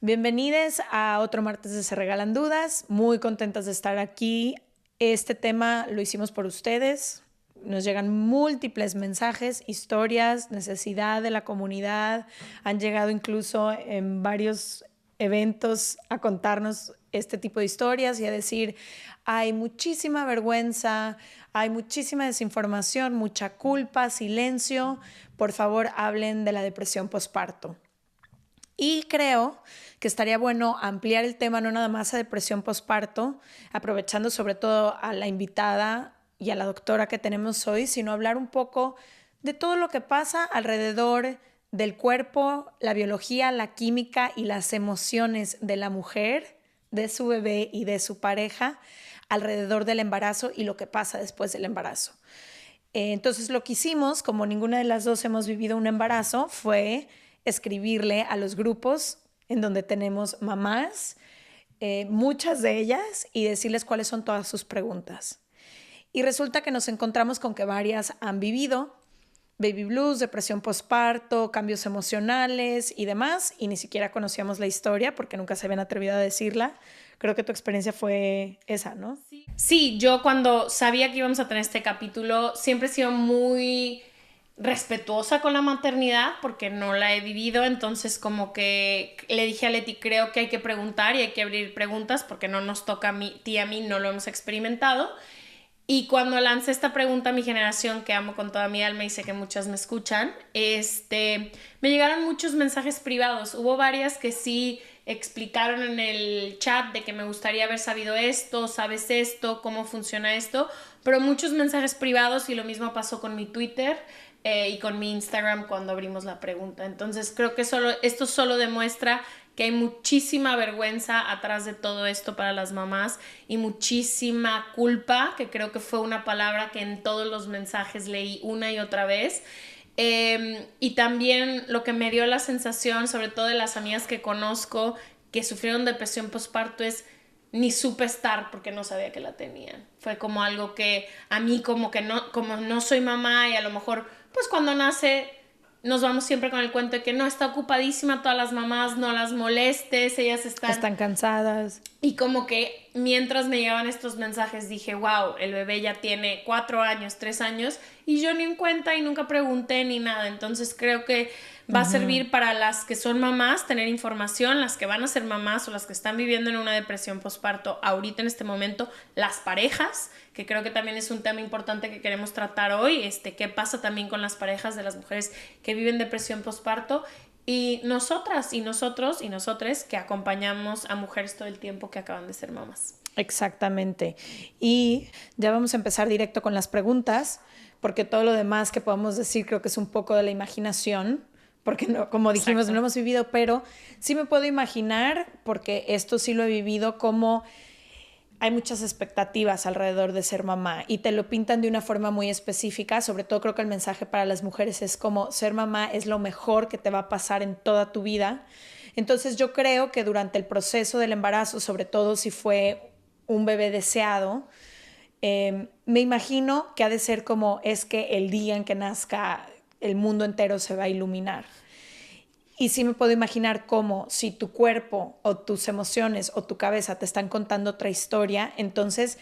Bienvenidos a otro martes de Se Regalan Dudas. Muy contentas de estar aquí. Este tema lo hicimos por ustedes. Nos llegan múltiples mensajes, historias, necesidad de la comunidad. Han llegado incluso en varios eventos a contarnos este tipo de historias y a decir, hay muchísima vergüenza, hay muchísima desinformación, mucha culpa, silencio. Por favor, hablen de la depresión postparto. Y creo que estaría bueno ampliar el tema no nada más a depresión postparto, aprovechando sobre todo a la invitada y a la doctora que tenemos hoy, sino hablar un poco de todo lo que pasa alrededor del cuerpo, la biología, la química y las emociones de la mujer, de su bebé y de su pareja alrededor del embarazo y lo que pasa después del embarazo. Entonces lo que hicimos, como ninguna de las dos hemos vivido un embarazo, fue escribirle a los grupos en donde tenemos mamás, muchas de ellas, y decirles cuáles son todas sus preguntas. Y resulta que nos encontramos con que varias han vivido baby blues, depresión postparto, cambios emocionales y demás, y ni siquiera conocíamos la historia porque nunca se habían atrevido a decirla. Creo que tu experiencia fue esa, ¿no? Sí, yo cuando sabía que íbamos a tener este capítulo siempre he sido muy respetuosa con la maternidad porque no la he vivido, entonces como que le dije a Leti, creo que hay que preguntar y hay que abrir preguntas porque no nos toca a ti y a mí, no lo hemos experimentado. Y cuando lancé esta pregunta a mi generación, que amo con toda mi alma y sé que muchas me escuchan, me llegaron muchos mensajes privados. Hubo varias que sí explicaron en el chat de que me gustaría haber sabido esto, sabes esto, cómo funciona esto, pero muchos mensajes privados, y lo mismo pasó con mi Twitter y con mi Instagram cuando abrimos la pregunta. Entonces creo que esto solo demuestra que hay muchísima vergüenza atrás de todo esto para las mamás y muchísima culpa, que creo que fue una palabra que en todos los mensajes leí una y otra vez. Y también lo que me dio la sensación, sobre todo de las amigas que conozco que sufrieron depresión postparto, es ni supe estar porque no sabía que la tenían. Fue como algo que a mí como no soy mamá y a lo mejor pues cuando nace nos vamos siempre con el cuento de que no, está ocupadísima, todas las mamás, no las molestes, ellas Están cansadas. y como que mientras me llegaban estos mensajes dije, wow, el bebé ya tiene 4 años, 3 años y yo ni en cuenta y nunca pregunté ni nada. Entonces creo que va a servir para las que son mamás tener información, las que van a ser mamás o las que están viviendo en una depresión postparto ahorita en este momento, las parejas, que creo que también es un tema importante que queremos tratar hoy, qué pasa también con las parejas de las mujeres que viven depresión postparto. Y nosotras y nosotros y nosotres que acompañamos a mujeres todo el tiempo que acaban de ser mamás. Exactamente. Y ya vamos a empezar directo con las preguntas, porque todo lo demás que podamos decir creo que es un poco de la imaginación, porque no, como dijimos, Exacto. no lo hemos vivido, pero sí me puedo imaginar, porque esto sí lo he vivido, como hay muchas expectativas alrededor de ser mamá y te lo pintan de una forma muy específica. Sobre todo creo que el mensaje para las mujeres es como ser mamá es lo mejor que te va a pasar en toda tu vida. Entonces yo creo que durante el proceso del embarazo, sobre todo si fue un bebé deseado, me imagino que ha de ser como es que el día en que nazca el mundo entero se va a iluminar. Y sí me puedo imaginar cómo si tu cuerpo o tus emociones o tu cabeza te están contando otra historia, entonces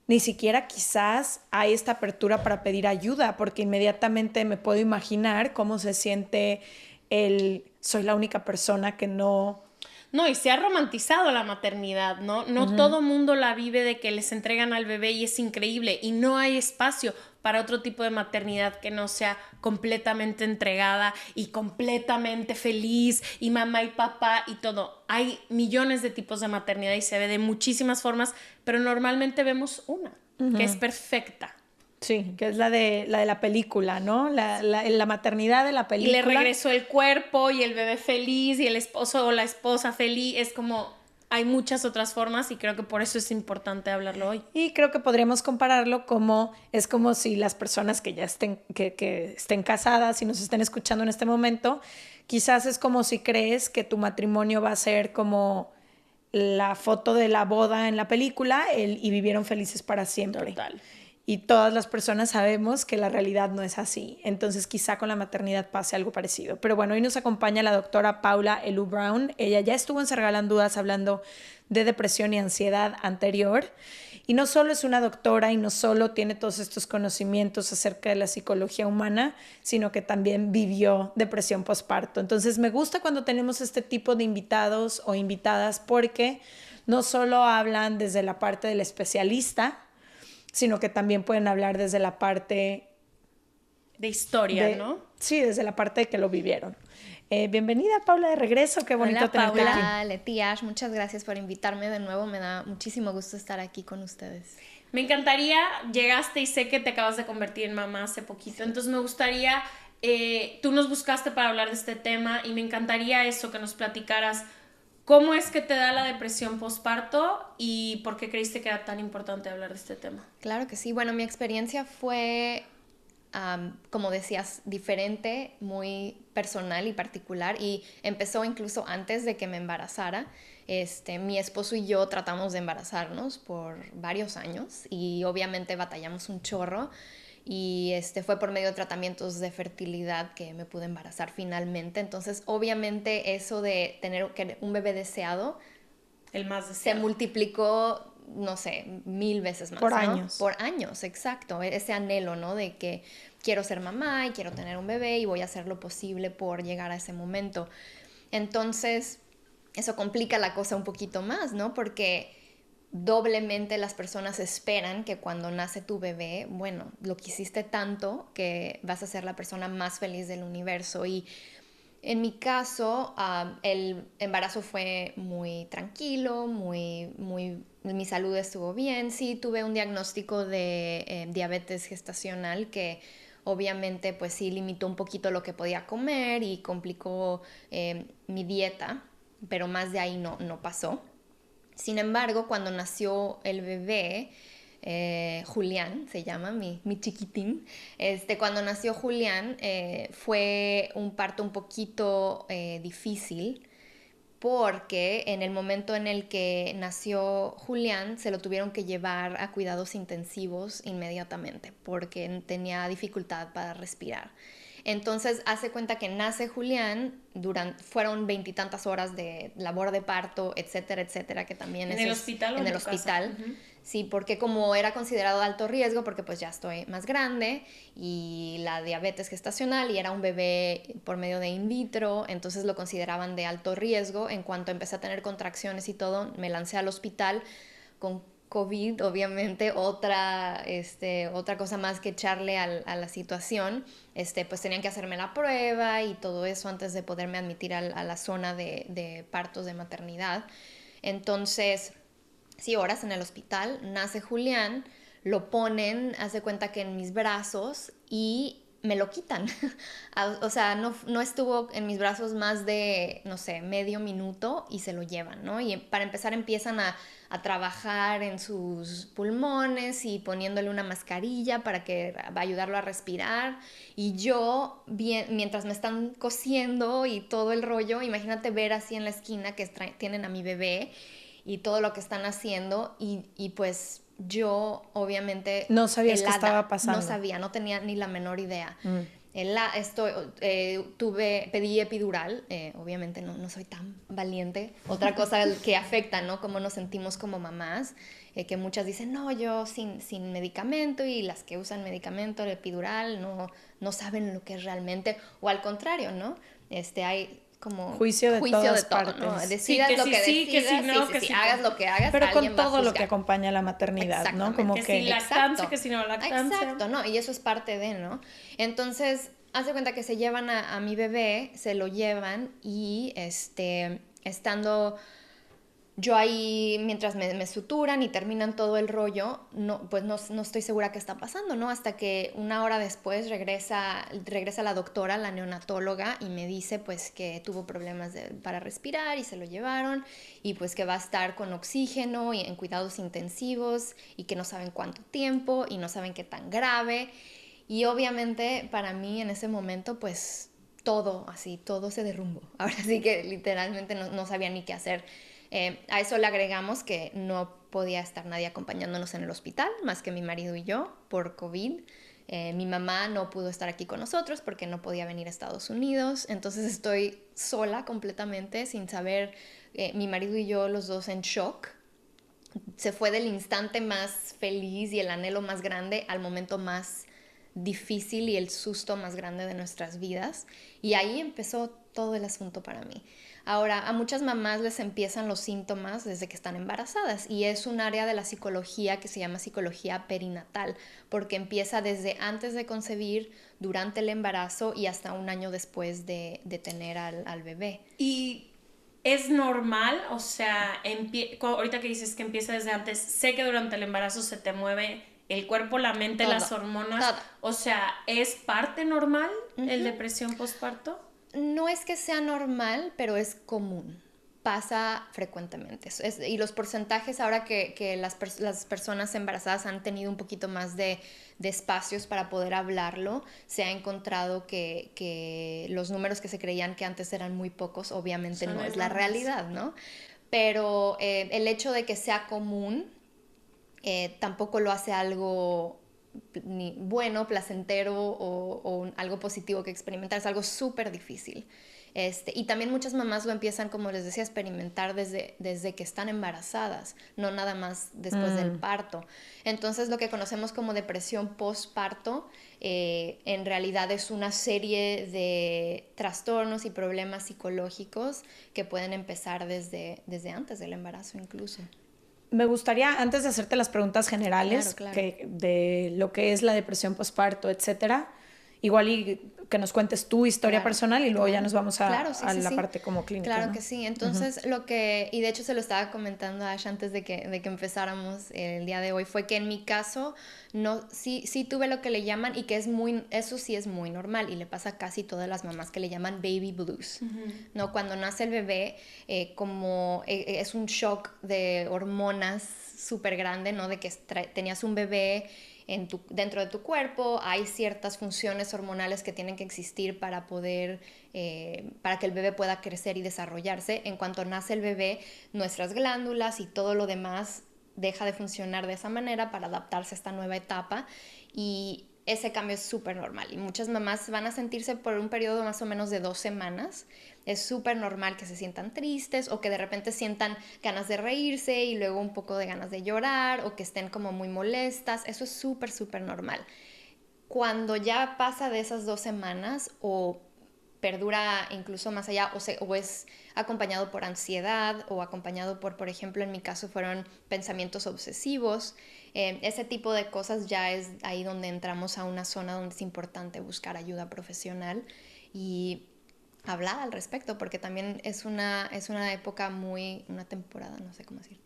ni siquiera quizás hay esta apertura para pedir ayuda, porque inmediatamente me puedo imaginar cómo se siente el soy la única persona que no. No, y se ha romantizado la maternidad, ¿no? No todo mundo la vive de que les entregan al bebé y es increíble y no hay espacio para otro tipo de maternidad que no sea completamente entregada y completamente feliz y mamá y papá y todo. Hay millones de tipos de maternidad y se ve de muchísimas formas, pero normalmente vemos una, que es perfecta. Sí, que es la de la película, ¿no? La maternidad de la Y le película. regresó el cuerpo y el bebé feliz y el esposo o la esposa feliz. Es como, hay muchas otras formas y creo que por eso es importante hablarlo hoy. Y creo que podríamos compararlo como es como si las personas que ya que estén casadas y nos estén escuchando en este momento, quizás es como si crees que tu matrimonio va a ser como la foto de la boda en la película y vivieron felices para siempre. Total. y todas las personas sabemos que la realidad no es así. Entonces quizá con la maternidad pase algo parecido. Pero bueno, hoy nos acompaña la doctora Paula Elu Brown. Ella ya estuvo en Se Regalan Dudas hablando de depresión y ansiedad anterior. Y no solo es una doctora y no solo tiene todos estos conocimientos acerca de la psicología humana, sino que también vivió depresión postparto. Entonces me gusta cuando tenemos este tipo de invitados o invitadas porque no solo hablan desde la parte del especialista, sino que también pueden hablar desde la parte de historia, ¿no? Sí, desde la parte de que lo vivieron. Bienvenida, Paula, de regreso. Qué bonito tenerte aquí. Hola, Leti, Ash, muchas gracias por invitarme de nuevo. Me da muchísimo gusto estar aquí con ustedes. Me encantaría, llegaste y sé que te acabas de convertir en mamá hace poquito, sí. Entonces me gustaría, tú nos buscaste para hablar de este tema y me encantaría eso, que nos platicaras cómo es que te da la depresión postparto y por qué creíste que era tan importante hablar de este tema. Claro que sí. Bueno, mi experiencia fue, como decías, diferente, muy personal y particular, y empezó incluso antes de que me embarazara. Mi esposo y yo tratamos de embarazarnos por varios años y obviamente batallamos un chorro, y fue por medio de tratamientos de fertilidad que me pude embarazar finalmente. Entonces obviamente eso de tener un bebé deseado, el más deseado, se multiplicó, no sé, 1000 veces más. Por ¿no? años. Por años, exacto. Ese anhelo, ¿no? De que quiero ser mamá y quiero tener un bebé y voy a hacer lo posible por llegar a ese momento. Entonces eso complica la cosa un poquito más, ¿no? Porque doblemente las personas esperan que cuando nace tu bebé, bueno, lo quisiste tanto que vas a ser la persona más feliz del universo. Y en mi caso, el embarazo fue muy tranquilo, mi salud estuvo bien. Sí, tuve un diagnóstico de diabetes gestacional que obviamente pues sí limitó un poquito lo que podía comer y complicó mi dieta, pero más de ahí no pasó. Sin embargo, cuando nació el bebé, Julián se llama, mi chiquitín, cuando nació Julián fue un parto un poquito difícil, porque en el momento en el que nació Julián se lo tuvieron que llevar a cuidados intensivos inmediatamente porque tenía dificultad para respirar. Entonces hace cuenta que nace Julián, fueron 20 y tantas horas de labor de parto, etcétera, etcétera, que también ¿En el hospital o en el hospital? Uh-huh. Sí, porque como era considerado de alto riesgo, porque pues ya estoy más grande, y la diabetes gestacional, y era un bebé por medio de in vitro, entonces lo consideraban de alto riesgo. En cuanto empecé a tener contracciones y todo, me lancé al hospital con COVID, obviamente, otra cosa más que echarle a la situación. Pues tenían que hacerme la prueba y todo eso antes de poderme admitir a la zona de partos de maternidad. Entonces, sí, horas en el hospital, nace Julián, lo ponen, hace cuenta que en mis brazos, y me lo quitan. O sea, no estuvo en mis brazos más de, no sé, medio minuto y se lo llevan, ¿no? Y para empezar empiezan a trabajar en sus pulmones y poniéndole una mascarilla para ayudarlo a respirar. Y yo, mientras me están cosiendo y todo el rollo, imagínate ver así en la esquina que tienen a mi bebé y todo lo que están haciendo, y pues yo obviamente no sabías qué estaba pasando. No sabía, no tenía ni la menor idea. Pedí epidural, obviamente no soy tan valiente. Otra cosa que afecta, ¿no? Cómo nos sentimos como mamás, que muchas dicen, no, yo sin medicamento, y las que usan medicamento, el epidural, no saben lo que es realmente, o al contrario, ¿no? Hay como juicio de todas todo, partes. ¿no? Decidas lo que decidas, que si hagas lo que hagas, pero con todo lo que acompaña a la maternidad, ¿no? Como que si lactancia, que si no lactancia. Exacto, ¿no? Y eso es parte de, ¿no? Entonces, hace cuenta que se llevan a mi bebé, se lo llevan, y estando yo ahí, mientras me suturan y terminan todo el rollo, pues no estoy segura qué está pasando, ¿no? Hasta que una hora después regresa la doctora, la neonatóloga, y me dice pues que tuvo problemas para respirar y se lo llevaron, y pues que va a estar con oxígeno y en cuidados intensivos, y que no saben cuánto tiempo y no saben qué tan grave. Y obviamente para mí en ese momento pues todo se derrumbó. Ahora sí que literalmente no sabía ni qué hacer. A eso le agregamos que no podía estar nadie acompañándonos en el hospital, más que mi marido y yo, por COVID. Mi mamá no pudo estar aquí con nosotros porque no podía venir a Estados Unidos. Entonces estoy sola completamente, sin saber, mi marido y yo los dos en shock. Se fue del instante más feliz y el anhelo más grande al momento más difícil y el susto más grande de nuestras vidas. Y ahí empezó todo el asunto para mí. Ahora, a muchas mamás les empiezan los síntomas desde que están embarazadas y es un área de la psicología que se llama psicología perinatal, porque empieza desde antes de concebir, durante el embarazo y hasta un año después de tener al bebé. Y es normal, o sea, ahorita que dices que empieza desde antes, sé que durante el embarazo se te mueve el cuerpo, la mente, Todo, las hormonas. todo. O sea, ¿es parte normal el depresión postparto? No es que sea normal, pero es común. Pasa frecuentemente. Y los porcentajes, ahora que las personas embarazadas han tenido un poquito más de espacios para poder hablarlo, se ha encontrado que los números que se creían que antes eran muy pocos, obviamente no es la realidad, ¿no? Pero el hecho de que sea común tampoco lo hace algo ni bueno, placentero o algo positivo que experimentar. Es algo súper difícil. Y también muchas mamás lo empiezan, como les decía, a experimentar desde que están embarazadas, no nada más después del parto. Entonces, lo que conocemos como depresión postparto, en realidad es una serie de trastornos y problemas psicológicos que pueden empezar desde antes del embarazo incluso. Me gustaría, antes de hacerte las preguntas generales Claro. de lo que es la depresión postparto, etcétera, igual y que nos cuentes tu historia personal y luego ya nos vamos a la parte como clínica. Claro, ¿no? que sí. Entonces, y de hecho se lo estaba comentando a Ash antes de que empezáramos el día de hoy, fue que en mi caso sí tuve lo que le llaman, y que eso sí es muy normal y le pasa a casi todas las mamás, que le llaman baby blues. ¿No? Cuando nace el bebé, como es un shock de hormonas súper grande, ¿no? De que tenías un bebé dentro de tu cuerpo, hay ciertas funciones hormonales que tienen que existir para que el bebé pueda crecer y desarrollarse. En cuanto nace el bebé, nuestras glándulas y todo lo demás deja de funcionar de esa manera para adaptarse a esta nueva etapa, y ese cambio es súper normal y muchas mamás van a sentirse por un periodo más o menos de 2 semanas. Es súper normal que se sientan tristes o que de repente sientan ganas de reírse y luego un poco de ganas de llorar, o que estén como muy molestas. Eso es súper, súper normal. Cuando ya pasa de esas 2 semanas o perdura incluso más allá, o es acompañado por ansiedad o acompañado por ejemplo, en mi caso fueron pensamientos obsesivos, ese tipo de cosas, ya es ahí donde entramos a una zona donde es importante buscar ayuda profesional y hablar al respecto, porque también es una época una temporada, no sé cómo decir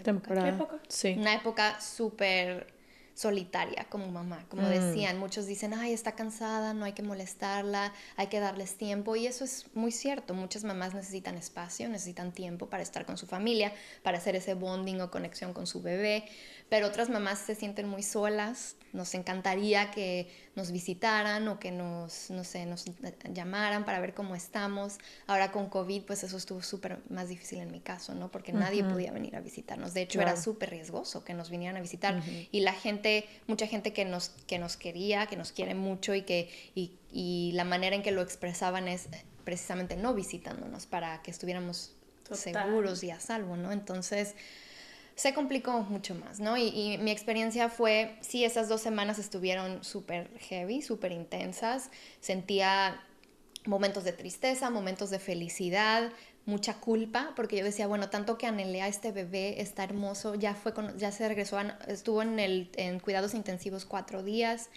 Temporada. Sí. Una época súper solitaria como mamá, como decían, muchos dicen, ay, está cansada, no hay que molestarla, hay que darles tiempo, y eso es muy cierto. Muchas mamás necesitan espacio, necesitan tiempo para estar con su familia, para hacer ese bonding o conexión con su bebé, pero otras mamás se sienten muy solas. Nos encantaría que nos visitaran o que nos llamaran para ver cómo estamos. Ahora con COVID, pues eso estuvo súper más difícil en mi caso, ¿no? Porque nadie podía venir a visitarnos. De hecho, era súper riesgoso que nos vinieran a visitar. Y mucha gente que nos quería, que nos quiere mucho y la manera en que lo expresaban es precisamente no visitándonos para que estuviéramos seguros y a salvo, ¿no? Entonces se complicó mucho más, ¿no? Y mi experiencia fue, sí, esas 2 semanas estuvieron súper heavy, súper intensas. Sentía momentos de tristeza, momentos de felicidad, mucha culpa, porque yo decía, bueno, tanto que anhelé a este bebé, está hermoso, ya se regresó, estuvo en cuidados intensivos 4 días.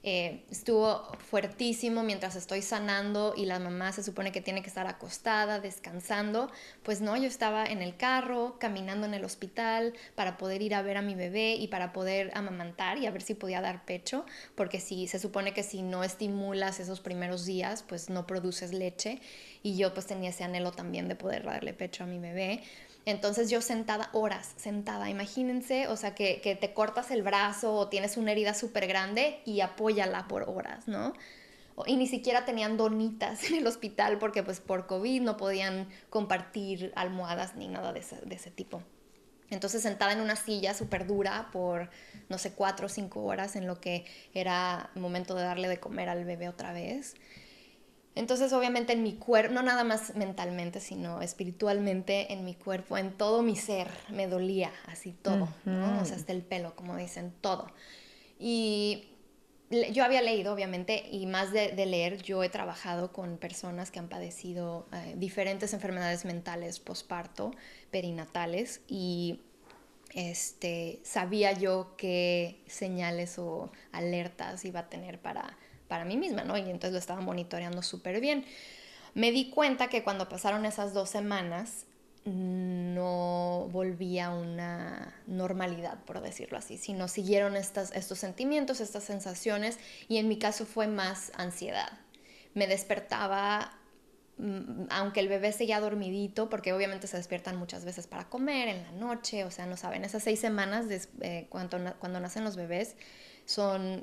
Estuvo fuertísimo mientras estoy sanando y la mamá se supone que tiene que estar acostada, descansando. Pues no, yo estaba en el carro, caminando en el hospital para poder ir a ver a mi bebé y para poder amamantar y a ver si podía dar pecho, porque se supone que si no estimulas esos primeros días, pues no produces leche, y yo pues tenía ese anhelo también de poder darle pecho a mi bebé. Entonces yo horas sentada, imagínense, o sea, que te cortas el brazo o tienes una herida súper grande y apóyala por horas, ¿no? Y ni siquiera tenían donitas en el hospital porque pues por COVID no podían compartir almohadas ni nada de ese tipo. Entonces sentada en una silla súper dura por, no sé, 4 o 5 horas en lo que era momento de darle de comer al bebé otra vez. Entonces obviamente en mi cuerpo, no nada más mentalmente, sino espiritualmente en mi cuerpo, en todo mi ser, me dolía así todo, ¿no? O sea, hasta el pelo, como dicen, todo. Y yo había leído, obviamente, y más de leer, yo he trabajado con personas que han padecido diferentes enfermedades mentales posparto, perinatales, y sabía yo qué señales o alertas iba a tener para mí misma, ¿no? Y entonces lo estaba monitoreando súper bien. Me di cuenta que cuando pasaron esas 2 semanas, no volvía a una normalidad, por decirlo así, sino siguieron estos sentimientos, estas sensaciones, y en mi caso fue más ansiedad. Me despertaba, aunque el bebé seguía dormidito, porque obviamente se despiertan muchas veces para comer en la noche, o sea, no saben, esas 6 semanas cuando nacen los bebés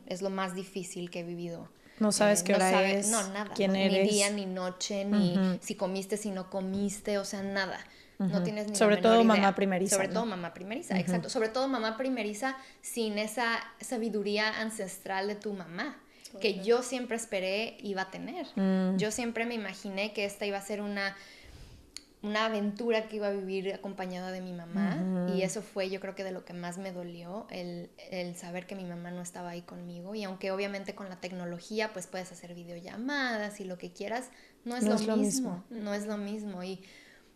es lo más difícil que he vivido. No sabes qué hora es, no, nada, quién no, eres. ni día, ni noche, ni si comiste, si no comiste, o sea, nada. No tienes ni Sobre la todo menor idea. mamá primeriza. Sobre ¿no? todo mamá primeriza, exacto. Sobre todo mamá primeriza sin esa sabiduría ancestral de tu mamá, que yo siempre esperé iba a tener. Yo siempre me imaginé que esta iba a ser una aventura que iba a vivir acompañada de mi mamá, y eso fue, yo creo que de lo que más me dolió, el saber que mi mamá no estaba ahí conmigo. Y aunque obviamente con la tecnología pues puedes hacer videollamadas y lo que quieras, no es lo mismo. No es lo mismo. Y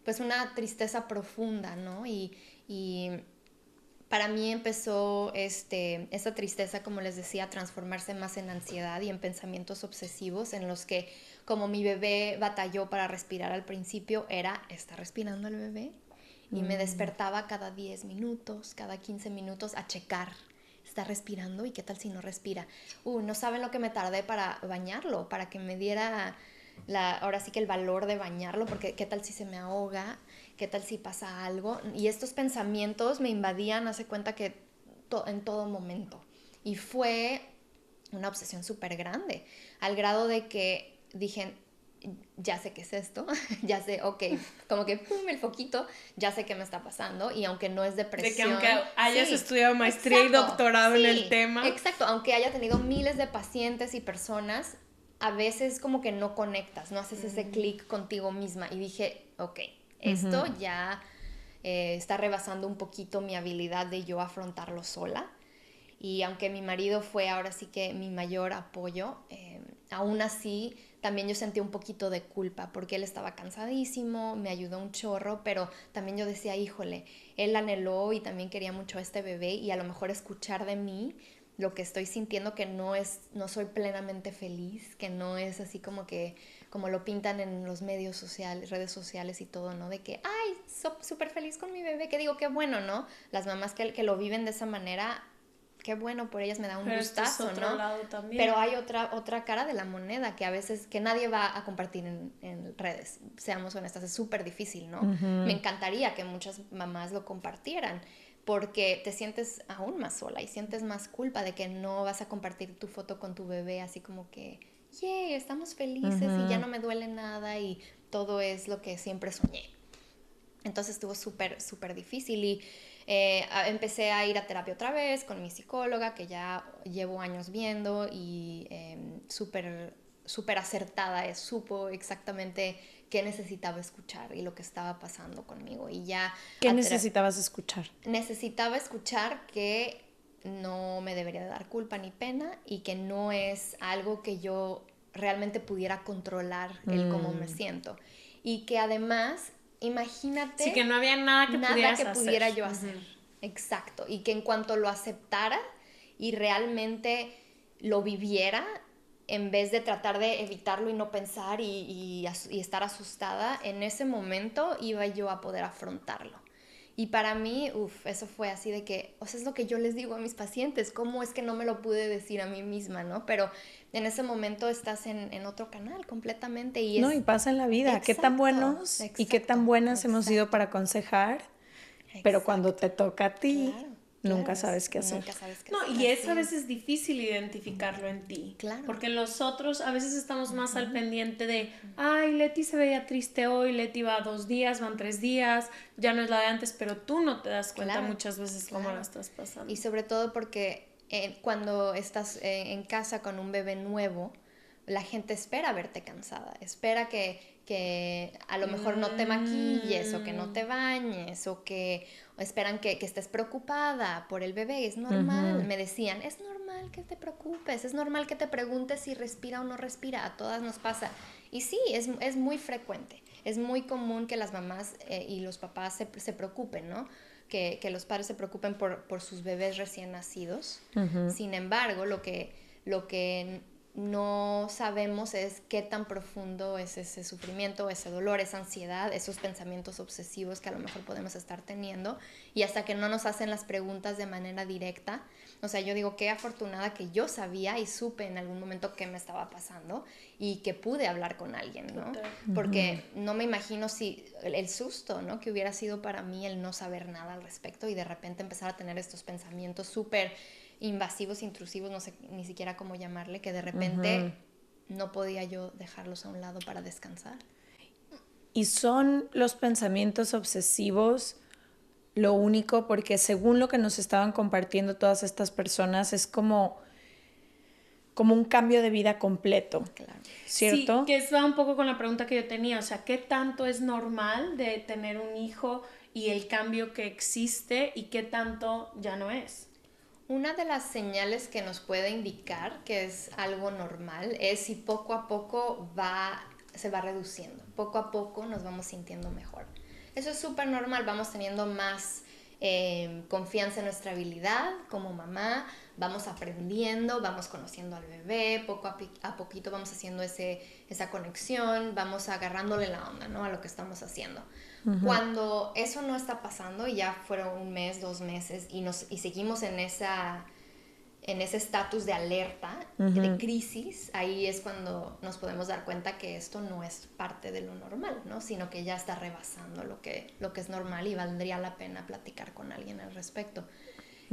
pues una tristeza profunda, ¿no? Y para mí empezó esta tristeza, como les decía, a transformarse más en ansiedad y en pensamientos obsesivos en los que, como mi bebé batalló para respirar al principio, ¿está respirando el bebé? Y me despertaba cada 10 minutos, cada 15 minutos a checar, ¿está respirando? ¿Y qué tal si no respira? No saben lo que me tardé para bañarlo, para que me diera ahora sí que el valor de bañarlo, porque qué tal si se me ahoga, qué tal si pasa algo. Y estos pensamientos me invadían, hace cuenta que en todo momento. Y fue una obsesión súper grande, al grado de que dije, ya sé qué es esto, ya sé, ok, como que pum, el foquito, ya sé qué me está pasando. Y aunque no es depresión, de que aunque hayas estudiado maestría y doctorado en el tema, exacto, aunque haya tenido miles de pacientes y personas, a veces como que no conectas, no haces ese clic contigo misma. Y dije, ok, esto ya está rebasando un poquito mi habilidad de yo afrontarlo sola. Y aunque mi marido fue ahora sí que mi mayor apoyo, aún así también yo sentí un poquito de culpa porque él estaba cansadísimo, me ayudó un chorro, pero también yo decía, híjole, él anheló y también quería mucho a este bebé, y a lo mejor escuchar de mí lo que estoy sintiendo, que no soy plenamente feliz, que no es así como lo pintan en los medios sociales, redes sociales y todo, ¿no? De que, ay, súper feliz con mi bebé, que digo, qué bueno, ¿no? Las mamás que lo viven de esa manera, qué bueno por ellas, me da un gustazo, es otro ¿no? lado también. Pero hay otra cara de la moneda que a veces que nadie va a compartir en redes, seamos honestas, es súper difícil, ¿no? Me encantaría que muchas mamás lo compartieran, porque te sientes aún más sola y sientes más culpa de que no vas a compartir tu foto con tu bebé así como que, yay, estamos felices y ya no me duele nada y todo es lo que siempre soñé. Entonces estuvo súper, súper difícil, y empecé a ir a terapia otra vez con mi psicóloga, que ya llevo años viendo, y súper, súper acertada, supo exactamente qué necesitaba escuchar y lo que estaba pasando conmigo. Y ya ¿Qué necesitabas escuchar? Necesitaba escuchar que no me debería dar culpa ni pena, y que no es algo que yo realmente pudiera controlar el cómo me siento. Y que además, imagínate... Sí, que no había nada que pudiera yo hacer. Exacto. Y que en cuanto lo aceptara y realmente lo viviera, en vez de tratar de evitarlo y no pensar y estar asustada, en ese momento iba yo a poder afrontarlo. Y para mí, eso fue así de que, o sea, es lo que yo les digo a mis pacientes, ¿cómo es que no me lo pude decir a mí misma, no? Pero en ese momento estás en otro canal completamente. Y no, y pasa en la vida. Exacto, qué tan buenos y qué tan buenas hemos sido para aconsejar, pero cuando te toca a ti... Claro. nunca sabes qué hacer. Nunca sabes qué No, hacer. y es a veces difícil identificarlo en ti. Claro. Porque los otros a veces estamos más al pendiente de, ay, Leti se veía triste hoy, Leti va 2 días, van 3 días, ya no es la de antes, pero tú no te das cuenta Claro, muchas veces cómo claro. la estás pasando. Y sobre todo porque cuando estás en casa con un bebé nuevo, la gente espera verte cansada, espera que a lo mejor no te maquilles o que no te bañes o esperan que estés preocupada por el bebé. Es normal, me decían, es normal que te preocupes, es normal que te preguntes si respira o no respira, a todas nos pasa. Y sí, es muy frecuente, es muy común que las mamás y los papás se preocupen, ¿no? Que los padres se preocupen por sus bebés recién nacidos. Sin embargo, lo que no sabemos es qué tan profundo es ese sufrimiento, ese dolor, esa ansiedad, esos pensamientos obsesivos que a lo mejor podemos estar teniendo, y hasta que no nos hacen las preguntas de manera directa. O sea, yo digo, qué afortunada que yo sabía y supe en algún momento qué me estaba pasando y que pude hablar con alguien, ¿no? Porque no me imagino si el susto, ¿no? Que hubiera sido para mí el no saber nada al respecto y de repente empezar a tener estos pensamientos súper invasivos, intrusivos, no sé ni siquiera cómo llamarle, que de repente no podía yo dejarlos a un lado para descansar. Y son los pensamientos obsesivos lo único, porque según lo que nos estaban compartiendo todas estas personas, es como un cambio de vida completo, Claro. ¿cierto? Sí, que eso va un poco con la pregunta que yo tenía, o sea, ¿qué tanto es normal de tener un hijo y el cambio que existe y qué tanto ya no es? Una de las señales que nos puede indicar que es algo normal es si poco a poco se va reduciendo. Poco a poco nos vamos sintiendo mejor. Eso es súper normal, vamos teniendo más confianza en nuestra habilidad como mamá, vamos aprendiendo, vamos conociendo al bebé, poco a poquito vamos haciendo esa conexión, vamos agarrándole la onda, ¿no? A lo que estamos haciendo. Cuando eso no está pasando y ya fueron 1 mes, 2 meses y seguimos en ese estatus de alerta, de crisis, ahí es cuando nos podemos dar cuenta que esto no es parte de lo normal, ¿no? Sino que ya está rebasando lo que es normal y valdría la pena platicar con alguien al respecto.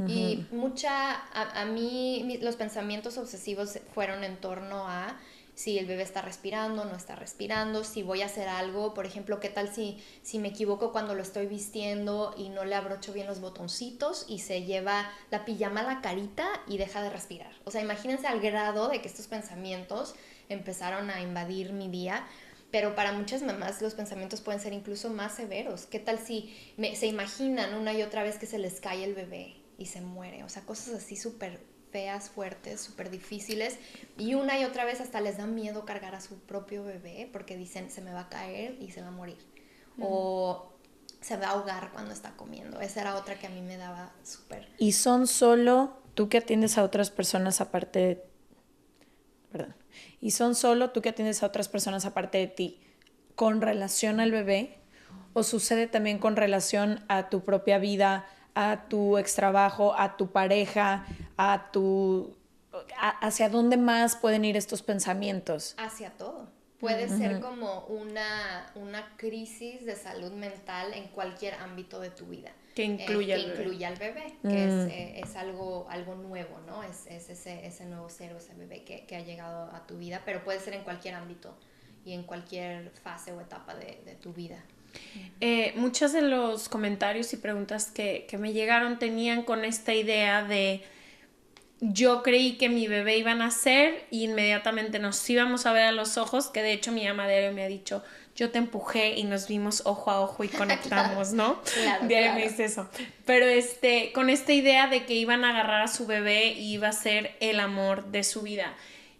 Y a mí los pensamientos obsesivos fueron en torno a si el bebé está respirando, no está respirando, si voy a hacer algo, por ejemplo, qué tal si me equivoco cuando lo estoy vistiendo y no le abrocho bien los botoncitos y se lleva la pijama a la carita y deja de respirar. O sea, imagínense al grado de que estos pensamientos empezaron a invadir mi día. Pero para muchas mamás los pensamientos pueden ser incluso más severos. ¿Qué tal si se imaginan una y otra vez que se les cae el bebé y se muere? O sea, cosas así súper feas, fuertes, súper difíciles. Y una y otra vez hasta les da miedo cargar a su propio bebé porque dicen, se me va a caer y se va a morir. O se va a ahogar cuando está comiendo. Esa era otra que a mí me daba súper... Y son solo tú que atiendes a otras personas aparte de... Perdón. Y son solo tú que atiendes a otras personas aparte de ti con relación al bebé, o sucede también con relación a tu propia vida, a tu extrabajo, a tu pareja, hacia dónde más pueden ir estos pensamientos. Hacia todo. Puede ser como una crisis de salud mental en cualquier ámbito de tu vida. Que incluya al bebé, que es algo nuevo, ¿no? Es ese nuevo ser, ese bebé que ha llegado a tu vida, pero puede ser en cualquier ámbito y en cualquier fase o etapa de tu vida. Muchos de los comentarios y preguntas que me llegaron tenían con esta idea de yo creí que mi bebé iba a nacer y inmediatamente nos íbamos a ver a los ojos, que de hecho mi mamá diario me ha dicho, yo te empujé y nos vimos ojo a ojo y conectamos, ¿no? Claro, Diario claro. me dice eso. Pero con esta idea de que iban a agarrar a su bebé y iba a ser el amor de su vida.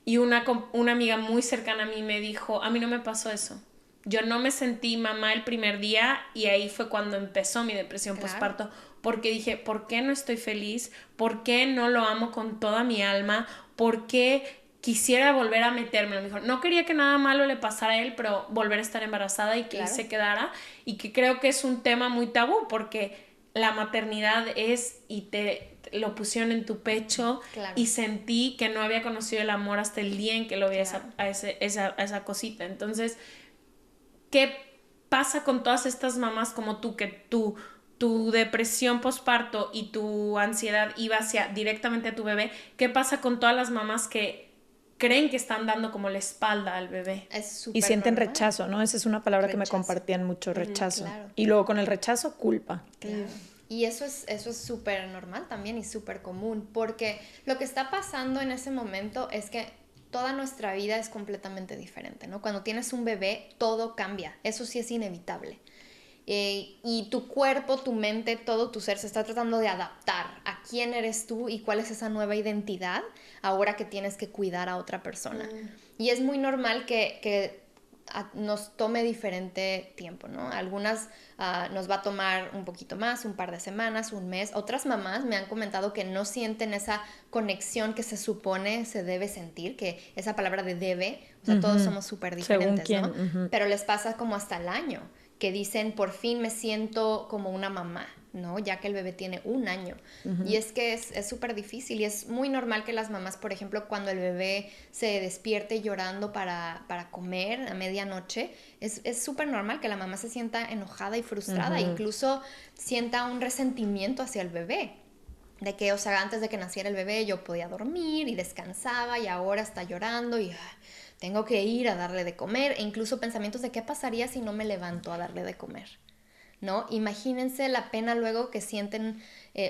Y una amiga muy cercana a mí me dijo, a mí no me pasó eso. Yo no me sentí mamá el primer día y ahí fue cuando empezó mi depresión postparto, porque dije, ¿por qué no estoy feliz? ¿Por qué no lo amo con toda mi alma? ¿Por qué quisiera volver a meterme? A lo mejor no quería que nada malo le pasara a él, pero volver a estar embarazada y que él se quedara, y que creo que es un tema muy tabú porque la maternidad es, y te lo pusieron en tu pecho, y sentí que no había conocido el amor hasta el día en que lo vi a esa cosita. Entonces, ¿qué pasa con todas estas mamás como tú, que tu tu depresión postparto y tu ansiedad iba directamente a tu bebé, ¿qué pasa con todas las mamás que creen que están dando como la espalda al bebé? Y sienten normal. rechazo, ¿no? Esa es una palabra que me Rechazo. compartían mucho, rechazo. Claro. Y luego con el rechazo, culpa. Claro. Y eso es súper normal también y súper común, porque lo que está pasando en ese momento es que toda nuestra vida es completamente diferente, ¿no? Cuando tienes un bebé, todo cambia, eso sí es inevitable. Y tu cuerpo, tu mente, todo tu ser se está tratando de adaptar a quién eres tú y cuál es esa nueva identidad ahora que tienes que cuidar a otra persona. Y es muy normal que nos tome diferente tiempo, ¿no? Algunas nos va a tomar un poquito más, un par de semanas, un mes. Otras mamás me han comentado que no sienten esa conexión que se supone se debe sentir, que esa palabra de debe, o sea, todos somos súper diferentes, ¿no? Pero les pasa como hasta el año, que dicen, por fin me siento como una mamá, ¿no? Ya que el bebé tiene 1 año. Y es que es súper difícil y es muy normal que las mamás, por ejemplo, cuando el bebé se despierte llorando para comer a medianoche, es súper normal que la mamá se sienta enojada y frustrada, incluso sienta un resentimiento hacia el bebé. De que, o sea, antes de que naciera el bebé yo podía dormir y descansaba y ahora está llorando y tengo que ir a darle de comer, e incluso pensamientos de qué pasaría si no me levanto a darle de comer, ¿no? Imagínense la pena luego que sienten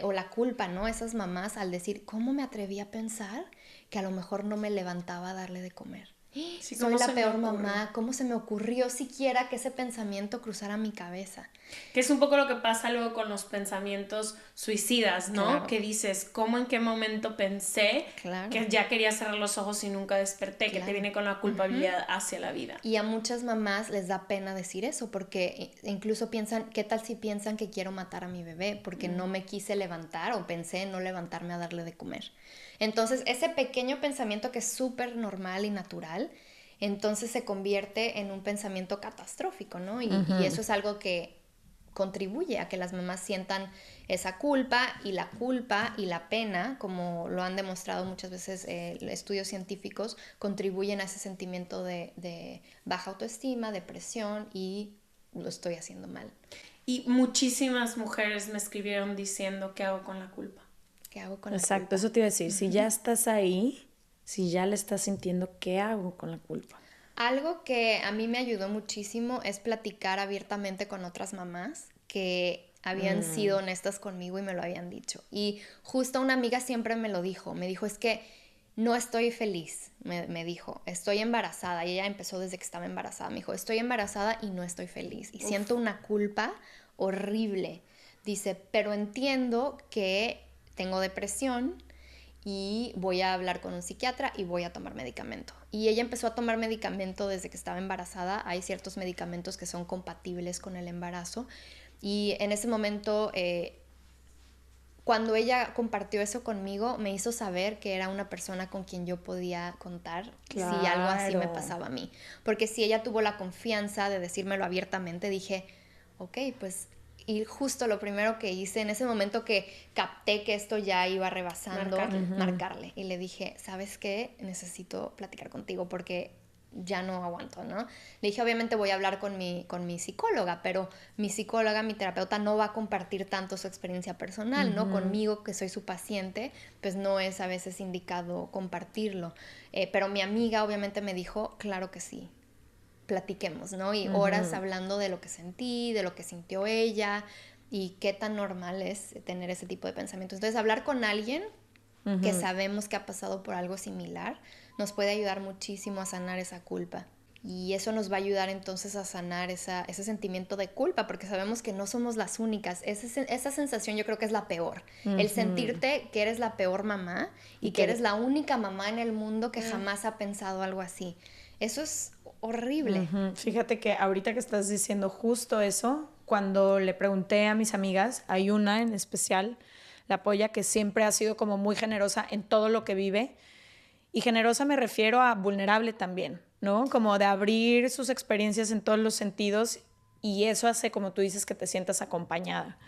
o la culpa, ¿no? Esas mamás al decir, ¿cómo me atreví a pensar que a lo mejor no me levantaba a darle de comer? Sí, soy la peor mamá, ¿cómo se me ocurrió siquiera que ese pensamiento cruzara mi cabeza? Que es un poco lo que pasa luego con los pensamientos suicidas, ¿no? Claro. Que dices, ¿cómo en qué momento pensé que ya quería cerrar los ojos y nunca desperté? Que te viene con la culpabilidad hacia la vida. Y a muchas mamás les da pena decir eso porque incluso piensan, ¿qué tal si piensan que quiero matar a mi bebé? Porque no me quise levantar o pensé en no levantarme a darle de comer. Entonces, ese pequeño pensamiento que es súper normal y natural, entonces se convierte en un pensamiento catastrófico, ¿no? Y eso es algo que contribuye a que las mamás sientan esa culpa y la pena, como lo han demostrado muchas veces estudios científicos, contribuyen a ese sentimiento de baja autoestima, depresión y lo estoy haciendo mal. Y muchísimas mujeres me escribieron diciendo, ¿qué hago con la culpa? ¿Qué hago con la culpa? Exacto, eso te iba a decir. Si ya estás ahí, si ya le estás sintiendo, ¿qué hago con la culpa? Algo que a mí me ayudó muchísimo es platicar abiertamente con otras mamás que habían sido honestas conmigo y me lo habían dicho. Y justo una amiga siempre me lo dijo. Me dijo, es que no estoy feliz, me dijo. Estoy embarazada. Y ella empezó desde que estaba embarazada. Me dijo, estoy embarazada y no estoy feliz. Y siento una culpa horrible. Dice, pero entiendo que tengo depresión y voy a hablar con un psiquiatra y voy a tomar medicamento. Y ella empezó a tomar medicamento desde que estaba embarazada. Hay ciertos medicamentos que son compatibles con el embarazo. Y en ese momento, cuando ella compartió eso conmigo, me hizo saber que era una persona con quien yo podía contar si algo así me pasaba a mí. Porque si ella tuvo la confianza de decírmelo abiertamente, dije, ok, pues... Y justo lo primero que hice en ese momento que capté que esto ya iba rebasando, marcarle. Y le dije, ¿sabes qué? Necesito platicar contigo porque ya no aguanto, ¿no? Le dije, obviamente voy a hablar con mi psicóloga, pero mi psicóloga, mi terapeuta no va a compartir tanto su experiencia personal, ¿no? Conmigo, que soy su paciente, pues no es a veces indicado compartirlo. Pero mi amiga obviamente me dijo, claro que sí. Platiquemos, ¿no? Y horas hablando de lo que sentí, de lo que sintió ella y qué tan normal es tener ese tipo de pensamientos. Entonces, hablar con alguien que sabemos que ha pasado por algo similar nos puede ayudar muchísimo a sanar esa culpa. Y eso nos va a ayudar entonces a sanar ese sentimiento de culpa, porque sabemos que no somos las únicas. Esa sensación yo creo que es la peor. El sentirte que eres la peor mamá y que eres la única mamá en el mundo que jamás ha pensado algo así. Eso es horrible. Fíjate que ahorita que estás diciendo justo eso, cuando le pregunté a mis amigas, hay una en especial, la Polla, que siempre ha sido como muy generosa en todo lo que vive. Y generosa me refiero a vulnerable también, ¿no? Como de abrir sus experiencias en todos los sentidos y eso hace, como tú dices, que te sientas acompañada.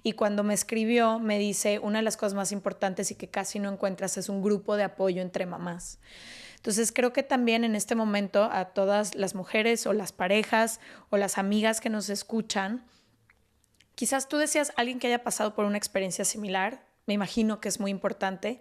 Y cuando me escribió, me dice, una de las cosas más importantes y que casi no encuentras es un grupo de apoyo entre mamás. Entonces creo que también en este momento a todas las mujeres o las parejas o las amigas que nos escuchan, quizás tú decías alguien que haya pasado por una experiencia similar, me imagino que es muy importante,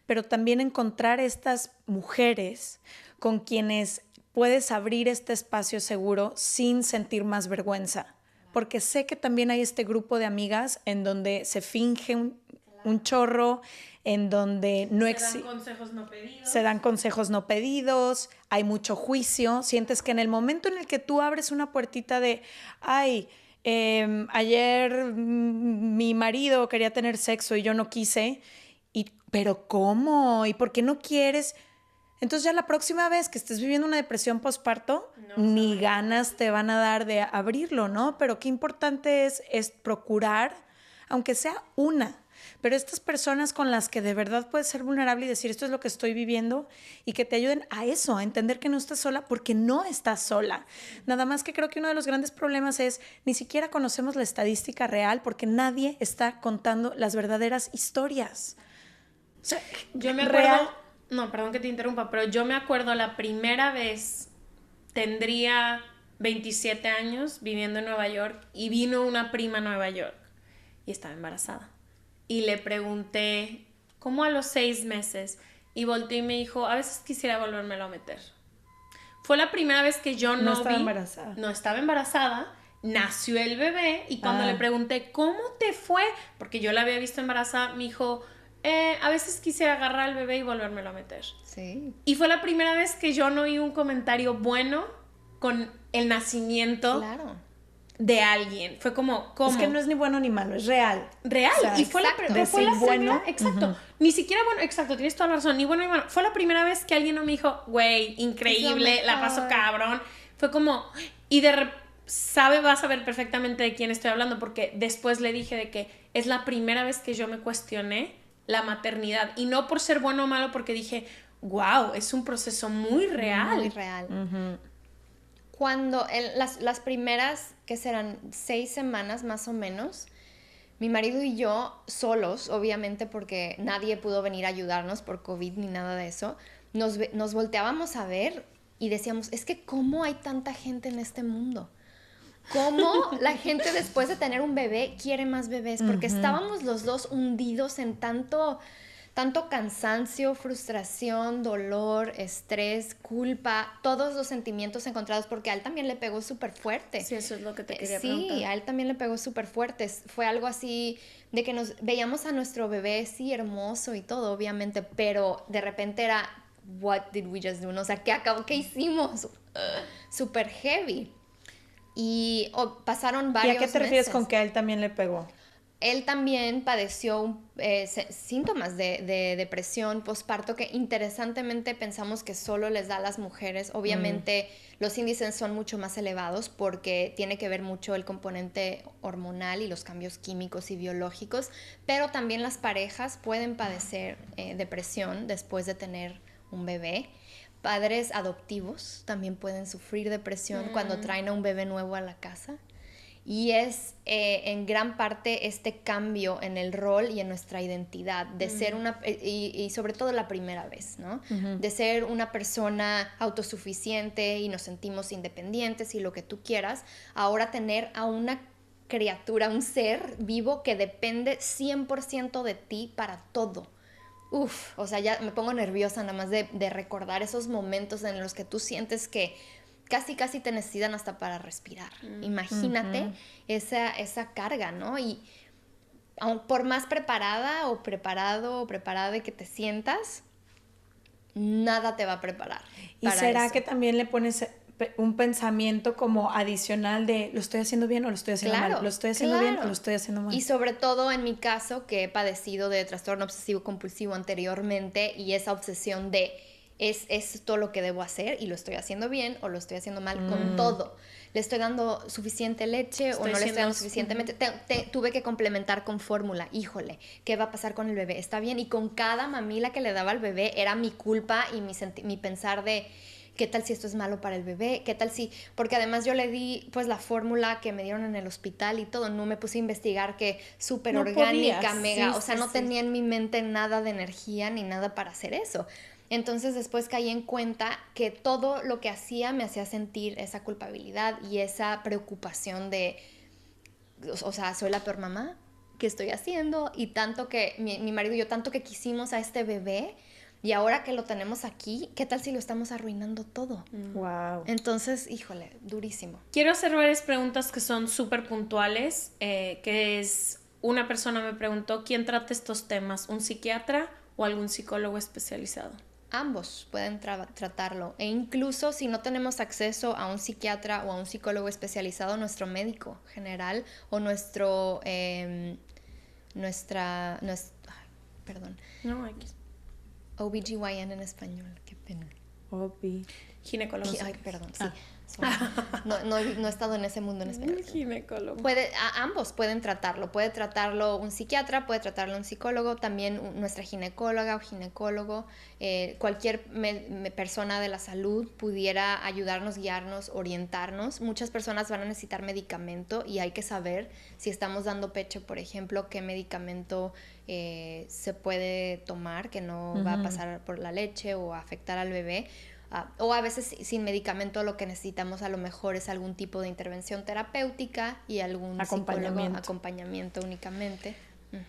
pero también encontrar estas mujeres con quienes puedes abrir este espacio seguro sin sentir más vergüenza. Porque sé que también hay este grupo de amigas en donde se finge un chorro, en donde no se dan consejos no pedidos. Se dan consejos no pedidos, hay mucho juicio. Sientes que en el momento en el que tú abres una puertita de, ay, ayer mi marido quería tener sexo y yo no quise, pero ¿cómo? ¿Y por qué no quieres? Entonces ya la próxima vez que estés viviendo una depresión postparto, ni ganas te van a dar de abrirlo, ¿no? Pero qué importante es procurar, aunque sea una, pero estas personas con las que de verdad puedes ser vulnerable y decir esto es lo que estoy viviendo y que te ayuden a eso, a entender que no estás sola porque no estás sola. Nada más que creo que uno de los grandes problemas es ni siquiera conocemos la estadística real porque nadie está contando las verdaderas historias. O sea, yo me acuerdo, no, perdón que te interrumpa, pero yo me acuerdo la primera vez, tendría 27 años viviendo en Nueva York y vino una prima a Nueva York y estaba embarazada. Y le pregunté, ¿cómo a los 6 meses? Y volteó y me dijo, a veces quisiera volvérmelo a meter. Fue la primera vez que yo no estaba vi, embarazada. No estaba embarazada, nació el bebé y cuando le pregunté, ¿cómo te fue? Porque yo la había visto embarazada, me dijo, a veces quisiera agarrar al bebé y volvérmelo a meter. Sí. Y fue la primera vez que yo no oí un comentario bueno con el nacimiento de alguien. Fue como, ¿cómo? Es que no es ni bueno ni malo, es real. Real. O sea, y fue fue la bueno. Exacto. Ni siquiera bueno, exacto, tienes toda la razón. Ni bueno ni malo. Fue la primera vez que alguien no me dijo, güey, increíble, la paso cabrón. Fue como, y vas a ver perfectamente de quién estoy hablando, porque después le dije de que es la primera vez que yo me cuestioné la maternidad. Y no por ser bueno o malo, porque dije, wow, es un proceso muy real. Muy real. Cuando las primeras, que serán 6 semanas más o menos, mi marido y yo solos, obviamente porque nadie pudo venir a ayudarnos por COVID ni nada de eso, nos volteábamos a ver y decíamos, es que ¿cómo hay tanta gente en este mundo? ¿Cómo la gente después de tener un bebé quiere más bebés? Porque estábamos los dos hundidos en tanto cansancio, frustración, dolor, estrés, culpa, todos los sentimientos encontrados, porque a él también le pegó súper fuerte. Sí, eso es lo que te quería preguntar. Sí, a él también le pegó súper fuerte. Fue algo así de que nos veíamos a nuestro bebé, sí, hermoso y todo, obviamente, pero de repente era, what did we just do? O sea, ¿qué hicimos? Súper heavy. Y pasaron varios meses. ¿Y a qué te refieres con que a él también le pegó? Él también padeció síntomas de depresión postparto que interesantemente pensamos que solo les da a las mujeres. Obviamente los índices son mucho más elevados porque tiene que ver mucho el componente hormonal y los cambios químicos y biológicos, pero también las parejas pueden padecer depresión después de tener un bebé. Padres adoptivos también pueden sufrir depresión cuando traen a un bebé nuevo a la casa. Y es en gran parte este cambio en el rol y en nuestra identidad, de ser una, y sobre todo la primera vez, ¿no? De ser una persona autosuficiente y nos sentimos independientes y lo que tú quieras, ahora tener a una criatura, un ser vivo que depende 100% de ti para todo. Uf, o sea, ya me pongo nerviosa nada más de recordar esos momentos en los que tú sientes que casi te necesitan hasta para respirar. Imagínate esa carga, ¿no? Y aun por más preparada o preparado o preparada que te sientas, nada te va a preparar. ¿Y será que también le pones un pensamiento como adicional de lo estoy haciendo bien o lo estoy haciendo mal? ¿Lo estoy haciendo bien o lo estoy haciendo mal? Y sobre todo en mi caso, que he padecido de trastorno obsesivo compulsivo anteriormente, y esa obsesión de es todo lo que debo hacer y lo estoy haciendo bien o lo estoy haciendo mal con todo. ¿Le estoy dando suficiente leche o no le estoy dando suficientemente? Tuve que complementar con fórmula. Híjole, ¿qué va a pasar con el bebé? ¿Está bien? Y con cada mamila que le daba al bebé era mi culpa y mi pensar de ¿qué tal si esto es malo para el bebé? ¿Qué tal si...? Porque además yo le di pues la fórmula que me dieron en el hospital y todo. No me puse a investigar que súper orgánica, mega... Sí, o sea, sí, no tenía en mi mente nada de energía ni nada para hacer eso. Entonces después caí en cuenta que todo lo que hacía me hacía sentir esa culpabilidad y esa preocupación de o sea, soy la peor mamá, ¿qué estoy haciendo? Y tanto que mi marido y yo, tanto que quisimos a este bebé, y ahora que lo tenemos aquí, ¿qué tal si lo estamos arruinando todo? Wow. Entonces, híjole, durísimo. Quiero hacer varias preguntas que son súper puntuales, que es, una persona me preguntó, ¿quién trata estos temas? ¿Un psiquiatra o algún psicólogo especializado? Ambos pueden tratarlo, e incluso si no tenemos acceso a un psiquiatra o a un psicólogo especializado, nuestro médico general o nuestro, perdón, No, aquí. OBGYN en español, qué pena. Obi. Ginecólogo. Ay, perdón, sí. No he estado en ese mundo en español. Ginecólogo. Ambos pueden tratarlo. Puede tratarlo un psiquiatra, puede tratarlo un psicólogo, también nuestra ginecóloga o ginecólogo. Cualquier persona de la salud pudiera ayudarnos, guiarnos, orientarnos. Muchas personas van a necesitar medicamento y hay que saber si estamos dando pecho, por ejemplo, qué medicamento se puede tomar, que no va a pasar por la leche o a afectar al bebé. O a veces sin medicamento lo que necesitamos a lo mejor es algún tipo de intervención terapéutica y algún acompañamiento únicamente.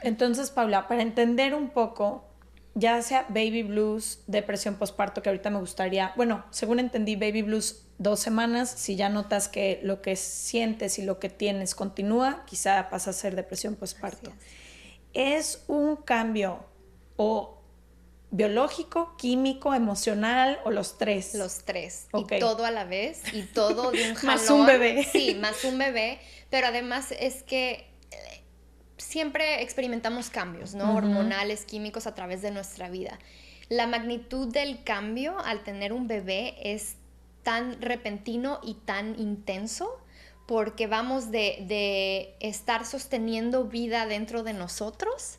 Entonces, Paula, para entender un poco, ya sea baby blues, depresión postparto, que ahorita me gustaría, bueno, según entendí, baby blues 2 semanas, si ya notas que lo que sientes y lo que tienes continúa, quizá pasa a ser depresión postparto. Es un cambio o biológico, químico, emocional o los tres. Los tres. Okay. Y todo a la vez. Y todo de un jalón. Más un bebé. Sí, más un bebé. Pero además es que siempre experimentamos cambios, ¿no? Hormonales, químicos a través de nuestra vida. La magnitud del cambio al tener un bebé es tan repentino y tan intenso porque vamos de estar sosteniendo vida dentro de nosotros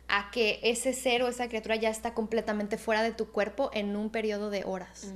a que ese ser o esa criatura ya está completamente fuera de tu cuerpo en un periodo de horas.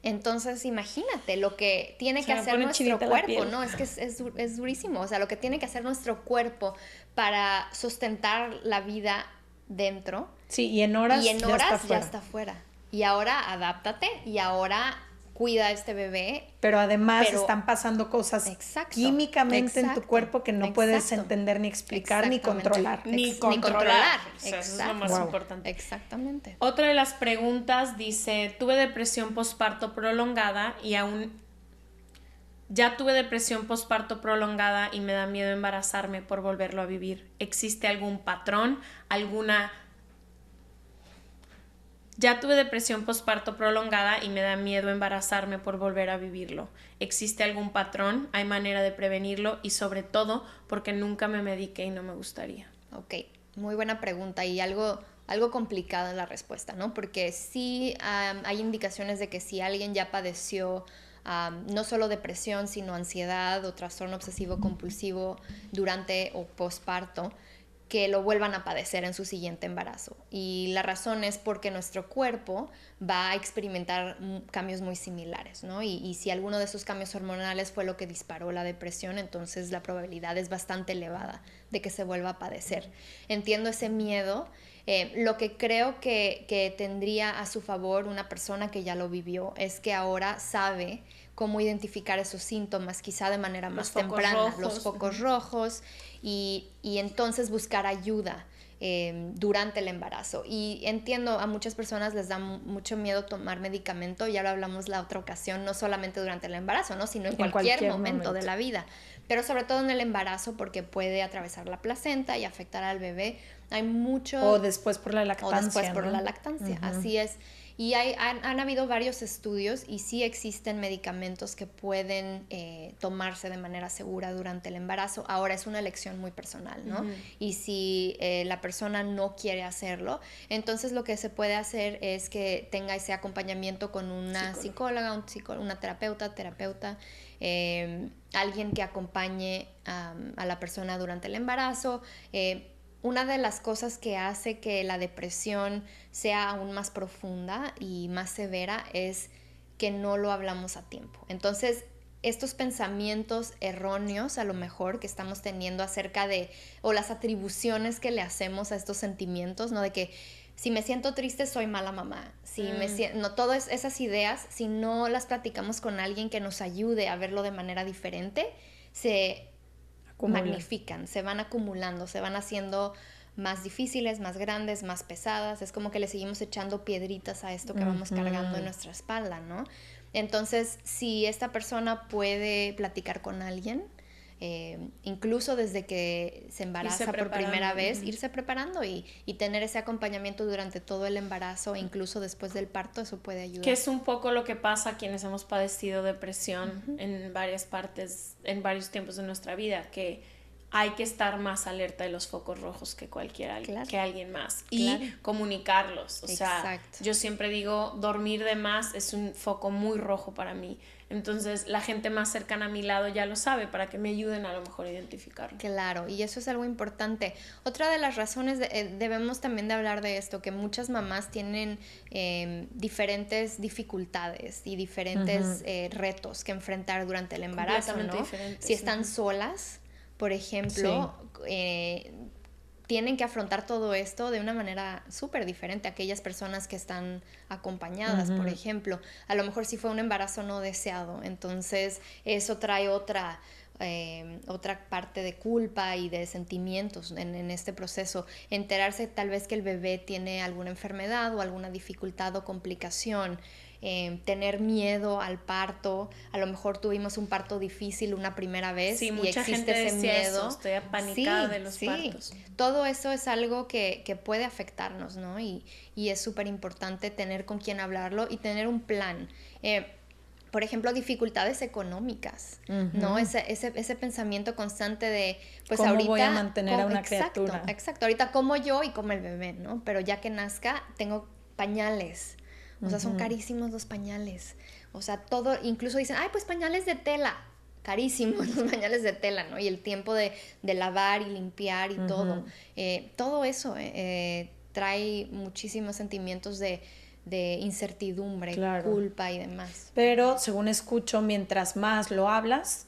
Entonces, imagínate lo que tiene que hacer nuestro cuerpo, ¿no? Es que es durísimo. O sea, lo que tiene que hacer nuestro cuerpo para sustentar la vida dentro. Sí, y en horas, ya está fuera. Y ahora adáptate y ahora cuida a este bebé. Pero además están pasando cosas químicamente en tu cuerpo que no puedes entender ni explicar ni controlar. Ni controlar. O sea, eso es lo más importante. Exactamente. Otra de las preguntas dice, tuve depresión postparto prolongada y aún... Ya tuve depresión postparto prolongada y me da miedo embarazarme por volverlo a vivir. ¿Existe algún patrón? Ya tuve depresión postparto prolongada y me da miedo embarazarme por volver a vivirlo. ¿Existe algún patrón? ¿Hay manera de prevenirlo? Y sobre todo, porque nunca me mediqué y no me gustaría. Ok, muy buena pregunta y algo complicada en la respuesta, ¿no? Porque sí hay indicaciones de que si alguien ya padeció no solo depresión, sino ansiedad o trastorno obsesivo compulsivo durante o postparto, que lo vuelvan a padecer en su siguiente embarazo. Y la razón es porque nuestro cuerpo va a experimentar cambios muy similares, ¿no? Y si alguno de esos cambios hormonales fue lo que disparó la depresión, entonces la probabilidad es bastante elevada de que se vuelva a padecer. Entiendo ese miedo. Lo que creo que tendría a su favor una persona que ya lo vivió es que ahora sabe cómo identificar esos síntomas, quizá de manera más temprana, los focos rojos, y entonces buscar ayuda durante el embarazo. Y entiendo, a muchas personas les da mucho miedo tomar medicamento, ya lo hablamos la otra ocasión, no solamente durante el embarazo, ¿no? Sino en cualquier momento de la vida, pero sobre todo en el embarazo porque puede atravesar la placenta y afectar al bebé. Hay mucho... O después por la lactancia. Así es. Y han habido varios estudios y sí existen medicamentos que pueden tomarse de manera segura durante el embarazo. Ahora es una elección muy personal, ¿no? Y si la persona no quiere hacerlo, entonces lo que se puede hacer es que tenga ese acompañamiento con una psicóloga, una terapeuta, alguien que acompañe a la persona durante el embarazo. Una de las cosas que hace que la depresión sea aún más profunda y más severa es que no lo hablamos a tiempo. Entonces, estos pensamientos erróneos a lo mejor que estamos teniendo acerca de, o las atribuciones que le hacemos a estos sentimientos, ¿no? De que si me siento triste soy mala mamá, no, todas esas ideas, si no las platicamos con alguien que nos ayude a verlo de manera diferente, se magnifican, se van acumulando, se van haciendo más difíciles, más grandes, más pesadas. Es como que le seguimos echando piedritas a esto que vamos cargando en nuestra espalda, ¿no? Entonces, si esta persona puede platicar con alguien, incluso desde que se embaraza por primera vez, irse preparando y tener ese acompañamiento durante todo el embarazo, incluso después del parto, eso puede ayudar. Que es un poco lo que pasa a quienes hemos padecido depresión en varias partes, en varios tiempos de nuestra vida, que hay que estar más alerta de los focos rojos que que alguien más y comunicarlos. O sea, yo siempre digo, dormir de más es un foco muy rojo para mí. Entonces, la gente más cercana a mi lado ya lo sabe para que me ayuden a lo mejor a identificarlo. Claro, y eso es algo importante. Otra de las razones, debemos también de hablar de esto, que muchas mamás tienen diferentes dificultades y diferentes sí. Retos que enfrentar durante el embarazo, ¿no? Si están solas, por ejemplo, sí. Tienen que afrontar todo esto de una manera súper diferente a aquellas personas que están acompañadas, por ejemplo. A lo mejor si fue un embarazo no deseado, entonces eso trae otra parte de culpa y de sentimientos en este proceso. Enterarse tal vez que el bebé tiene alguna enfermedad o alguna dificultad o complicación. Tener miedo al parto, a lo mejor tuvimos un parto difícil una primera vez, sí, y mucha existe gente ese miedo. Eso, estoy apanicada de los partos. Todo eso es algo que puede afectarnos, ¿no? Y es súper importante tener con quién hablarlo y tener un plan. Por ejemplo, dificultades económicas, ¿no? Ese pensamiento constante de, pues ¿cómo ahorita... voy a mantener a una criatura? Exacto, ahorita como yo y como el bebé, ¿no? Pero ya que nazca, tengo pañales. O sea, son carísimos los pañales. O sea, todo, incluso dicen, ay, pues pañales de tela. Carísimos los pañales de tela, ¿no? Y el tiempo de lavar y limpiar y todo. Todo eso trae muchísimos sentimientos de incertidumbre, claro, culpa y demás. Pero, según escucho, mientras más lo hablas,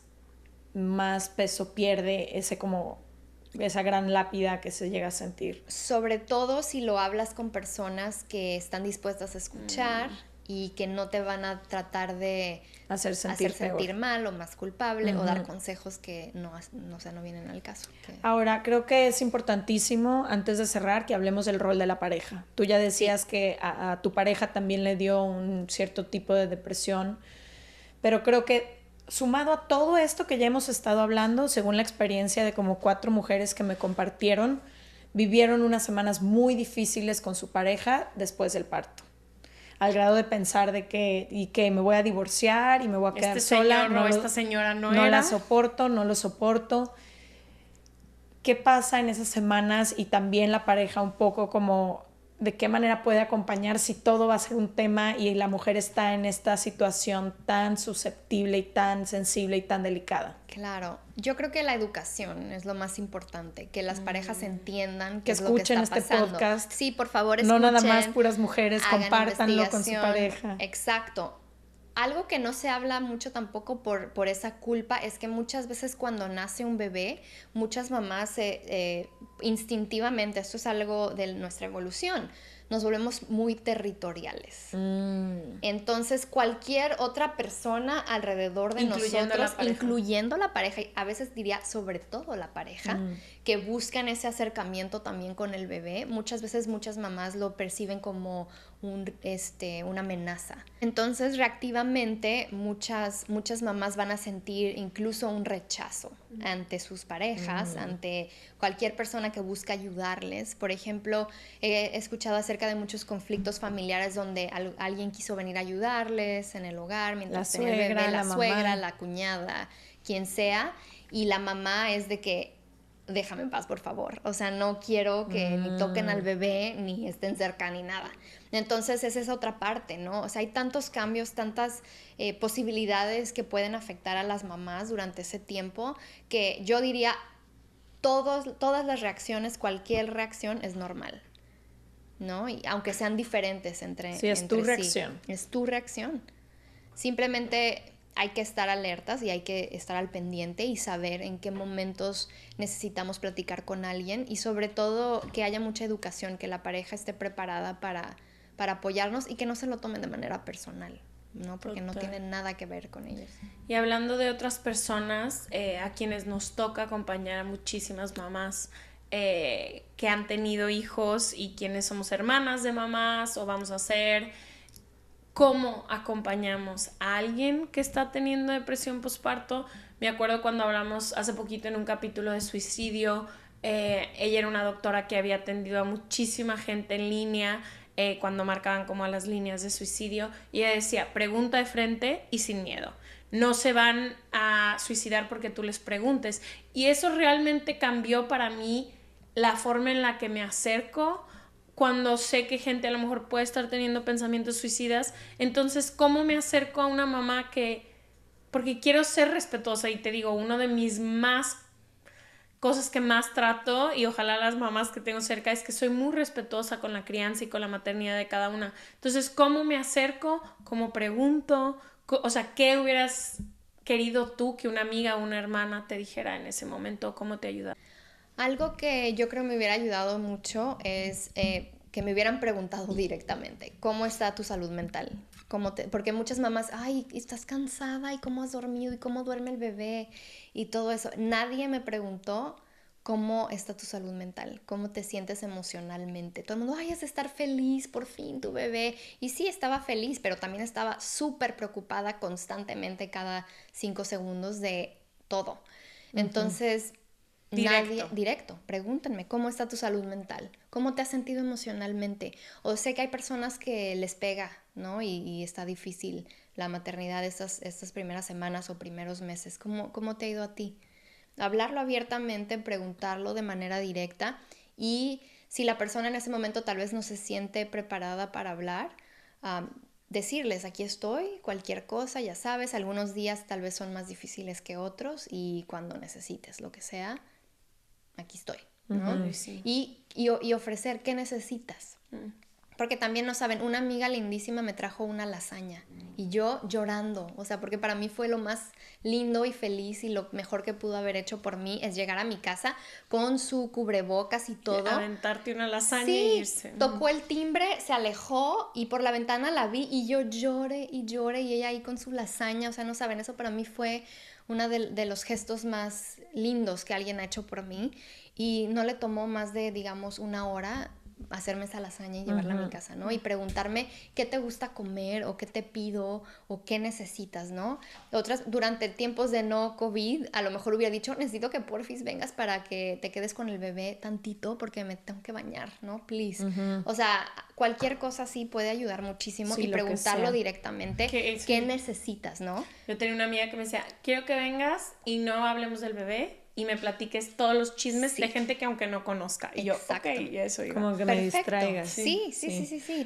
más peso pierde esa gran lápida que se llega a sentir. Sobre todo si lo hablas con personas que están dispuestas a escuchar y que no te van a tratar de hacer sentir mal o más culpable o dar consejos que no vienen al caso. Ahora, creo que es importantísimo, antes de cerrar, que hablemos del rol de la pareja. Tú ya decías que a tu pareja también le dio un cierto tipo de depresión, pero creo que sumado a todo esto que ya hemos estado hablando, según la experiencia de como 4 mujeres que me compartieron, vivieron unas semanas muy difíciles con su pareja después del parto. Al grado de pensar de que me voy a divorciar y me voy a quedar sola. Esta señora no era. No la soporto, no lo soporto. ¿Qué pasa en esas semanas? Y también la pareja un poco como de qué manera puede acompañar si todo va a ser un tema y la mujer está en esta situación tan susceptible y tan sensible y tan delicada. Claro, yo creo que la educación es lo más importante, que las parejas entiendan que escuchen es lo que está pasando. Podcast. Sí, por favor, escuchen. No nada más puras mujeres, compártanlo con su pareja. Exacto. Algo que no se habla mucho tampoco por esa culpa es que muchas veces cuando nace un bebé, muchas mamás instintivamente, esto es algo de nuestra evolución, nos volvemos muy territoriales. Entonces, cualquier otra persona alrededor de nosotros, incluyendo la pareja, y a veces diría sobre todo la pareja, que buscan ese acercamiento también con el bebé, muchas veces muchas mamás lo perciben como una amenaza. Entonces, reactivamente, muchas mamás van a sentir incluso un rechazo ante sus parejas, ante cualquier persona que busca ayudarles. Por ejemplo, he escuchado acerca de muchos conflictos familiares donde alguien quiso venir a ayudarles en el hogar mientras tenía el bebé, la suegra, la cuñada, quien sea, y la mamá es de que déjame en paz, por favor. O sea, no quiero que ni toquen al bebé, ni estén cerca, ni nada. Entonces, esa es otra parte, ¿no? O sea, hay tantos cambios, tantas posibilidades que pueden afectar a las mamás durante ese tiempo, que yo diría, todas las reacciones, cualquier reacción es normal, ¿no? Y aunque sean diferentes entre sí. Es tu reacción. Es tu reacción. Simplemente hay que estar alertas y hay que estar al pendiente y saber en qué momentos necesitamos platicar con alguien y sobre todo que haya mucha educación, que la pareja esté preparada para apoyarnos y que no se lo tomen de manera personal. ¿no? Porque no tienen nada que ver con ellos. Y hablando de otras personas, a quienes nos toca acompañar a muchísimas mamás que han tenido hijos y quienes somos hermanas de mamás o vamos a ser, ¿cómo acompañamos a alguien que está teniendo depresión postparto? Me acuerdo cuando hablamos hace poquito en un capítulo de suicidio, ella era una doctora que había atendido a muchísima gente en línea cuando marcaban como a las líneas de suicidio, y ella decía, pregunta de frente y sin miedo. No se van a suicidar porque tú les preguntes. Y eso realmente cambió para mí la forma en la que me acerco cuando sé que gente a lo mejor puede estar teniendo pensamientos suicidas. Entonces, ¿cómo me acerco a una mamá que... Porque quiero ser respetuosa y te digo, uno de mis cosas que más trato, y ojalá las mamás que tengo cerca, es que soy muy respetuosa con la crianza y con la maternidad de cada una. Entonces, ¿cómo me acerco? ¿Cómo pregunto? O sea, ¿qué hubieras querido tú que una amiga o una hermana te dijera en ese momento? ¿Cómo te ayuda? Algo que yo creo me hubiera ayudado mucho es que me hubieran preguntado directamente, ¿cómo está tu salud mental? Porque muchas mamás, ay, ¿estás cansada? ¿Y cómo has dormido? ¿Y cómo duerme el bebé? Y todo eso. Nadie me preguntó cómo está tu salud mental, cómo te sientes emocionalmente. Todo el mundo, ay, has de estar feliz, por fin, tu bebé. Y sí, estaba feliz, pero también estaba súper preocupada constantemente cada 5 segundos de todo. Entonces... Directo, pregúntenme, ¿cómo está tu salud mental? ¿Cómo te has sentido emocionalmente? O sé que hay personas que les pega, ¿no? Y está difícil la maternidad estas primeras semanas o primeros meses. ¿Cómo te ha ido a ti? Hablarlo abiertamente, preguntarlo de manera directa, y si la persona en ese momento tal vez no se siente preparada para hablar, decirles, aquí estoy, cualquier cosa, ya sabes, algunos días tal vez son más difíciles que otros y cuando necesites lo que sea, aquí estoy, ¿no? Sí. Y ofrecer, ¿qué necesitas? Porque también no saben, una amiga lindísima me trajo una lasaña y yo llorando, o sea, porque para mí fue lo más lindo y feliz y lo mejor que pudo haber hecho por mí es llegar a mi casa con su cubrebocas y todo. Aventarte una lasaña sí, e irse. Tocó el timbre, se alejó y por la ventana la vi y yo lloré y ella ahí con su lasaña, o sea, no saben, eso para mí fue uno de los gestos más lindos que alguien ha hecho por mí, y no le tomó más de, digamos, 1 hora hacerme esa lasaña y llevarla a mi casa, ¿no? Y preguntarme qué te gusta comer o qué te pido o qué necesitas, ¿no? Durante tiempos de no COVID, a lo mejor hubiera dicho, necesito que porfis vengas para que te quedes con el bebé tantito porque me tengo que bañar, ¿no? Please. O sea, cualquier cosa así puede ayudar muchísimo, y preguntarlo directamente, ¿qué necesitas, no? Yo tenía una amiga que me decía, quiero que vengas y no hablemos del bebé y me platiques todos los chismes de gente que aunque no conozca. Y yo, ok, y eso iba. Como que me distraigas. Sí.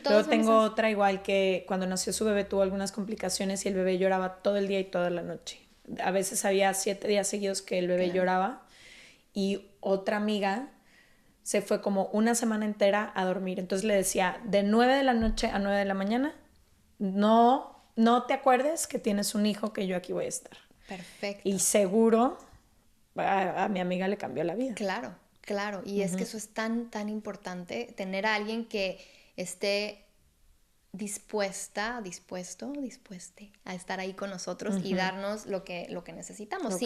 Luego tengo otra igual, que cuando nació su bebé tuvo algunas complicaciones y el bebé lloraba todo el día y toda la noche. A veces había 7 días seguidos que el bebé lloraba, y otra amiga se fue como una semana entera a dormir. Entonces le decía, de 9 de la noche a 9 de la mañana, no te acuerdes que tienes un hijo, que yo aquí voy a estar. Perfecto. Y seguro a mi amiga le cambió la vida. Claro. Y es que eso es tan importante, tener a alguien que esté dispuesto a estar ahí con nosotros y darnos lo que necesitamos,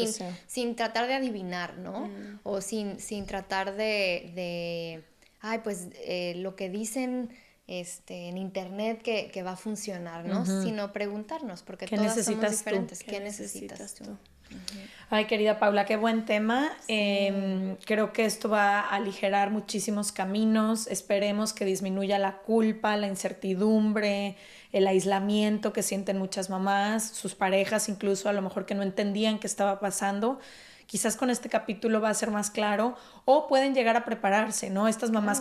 sin tratar de adivinar, ¿no? O sin tratar de lo que dicen en internet que va a funcionar, ¿no? Sino preguntarnos, porque todas somos diferentes. ¿Qué necesitas tú? Ay, querida Paula, qué buen tema. Creo que esto va a aligerar muchísimos caminos. Esperemos que disminuya la culpa, la incertidumbre, el aislamiento que sienten muchas mamás, sus parejas incluso, a lo mejor que no entendían qué estaba pasando. Quizás con este capítulo va a ser más claro, o pueden llegar a prepararse, ¿no? Estas mujeres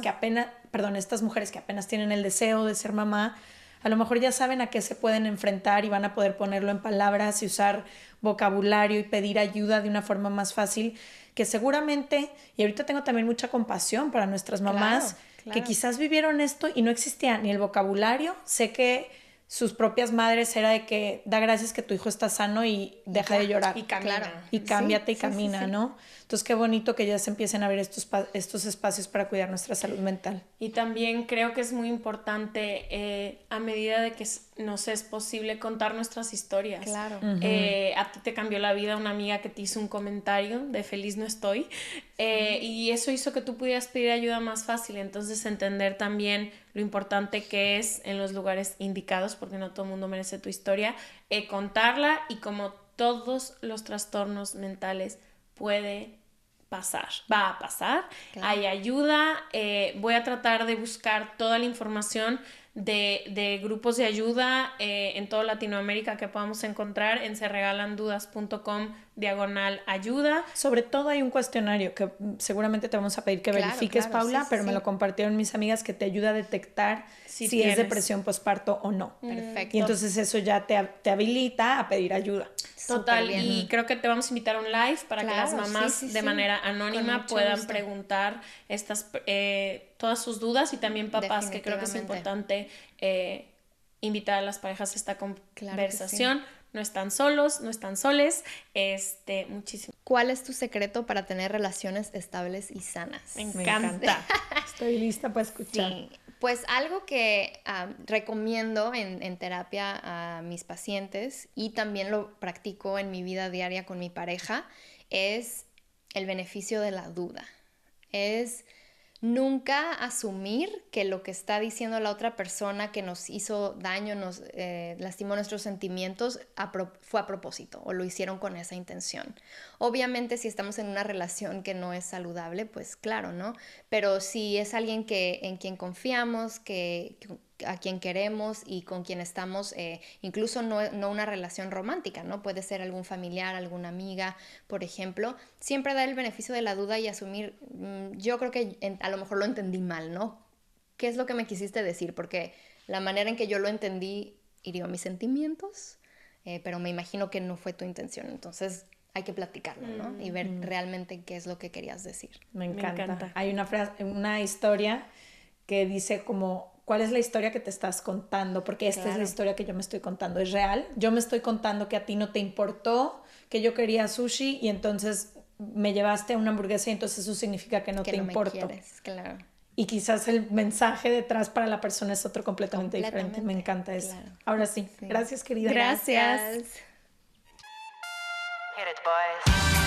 que apenas tienen el deseo de ser mamá, a lo mejor ya saben a qué se pueden enfrentar y van a poder ponerlo en palabras y usar vocabulario y pedir ayuda de una forma más fácil, que seguramente, y ahorita tengo también mucha compasión para nuestras mamás, que quizás vivieron esto y no existía ni el vocabulario. Sé que sus propias madres era de que da gracias que tu hijo está sano y deja de llorar. Y camina. Y cámbiate y camina, ¿no? Entonces, qué bonito que ya se empiecen a ver estos espacios para cuidar nuestra salud mental. Y también creo que es muy importante, a medida de que no sé, es posible contar nuestras historias. Claro. A ti te cambió la vida una amiga que te hizo un comentario de feliz no estoy, y eso hizo que tú pudieras pedir ayuda más fácil. Entonces entender también lo importante que es en los lugares indicados, porque no todo el mundo merece tu historia, contarla, y como todos los trastornos mentales va a pasar, claro. Hay ayuda, voy a tratar de buscar toda la información de grupos de ayuda en toda Latinoamérica que podamos encontrar en seregalandudas.com/ayuda. Sobre todo hay un cuestionario que seguramente te vamos a pedir que verifiques, Paula, pero me lo compartieron mis amigas, que te ayuda a detectar si es depresión postparto o no. Perfecto. Y entonces eso ya te habilita a pedir ayuda. Total, y creo que te vamos a invitar a un live para que las mamás de manera anónima puedan preguntar todas sus dudas, y también papás, que creo que es importante invitar a las parejas a esta conversación. Claro, no están solos, no están soles, muchísimo. ¿Cuál es tu secreto para tener relaciones estables y sanas? Me encanta. Estoy lista para escuchar. Sí. Pues algo que recomiendo en terapia a mis pacientes, y también lo practico en mi vida diaria con mi pareja, es el beneficio de la duda. Es nunca asumir que lo que está diciendo la otra persona que nos hizo daño, nos lastimó nuestros sentimientos, fue a propósito o lo hicieron con esa intención. Obviamente, si estamos en una relación que no es saludable, pues claro, ¿no? Pero si es alguien en quien confiamos, a quien queremos y con quien estamos, incluso no una relación romántica, ¿no? Puede ser algún familiar, alguna amiga, por ejemplo. Siempre dar el beneficio de la duda y asumir, yo creo que a lo mejor lo entendí mal, ¿no? ¿Qué es lo que me quisiste decir? Porque la manera en que yo lo entendí hirió mis sentimientos, pero me imagino que no fue tu intención. Entonces hay que platicarlo, ¿no? Y ver realmente qué es lo que querías decir. Me encanta. Hay una historia que dice como: ¿cuál es la historia que te estás contando? Porque esta es la historia que yo me estoy contando. ¿Es real? Yo me estoy contando que a ti no te importó, que yo quería sushi y entonces me llevaste a una hamburguesa y entonces eso significa que no te importo. Me quieres, claro. Y quizás el mensaje detrás para la persona es otro completamente diferente. Me encanta eso. Claro. Ahora sí. Gracias, querida. Gracias. Hit it, boys.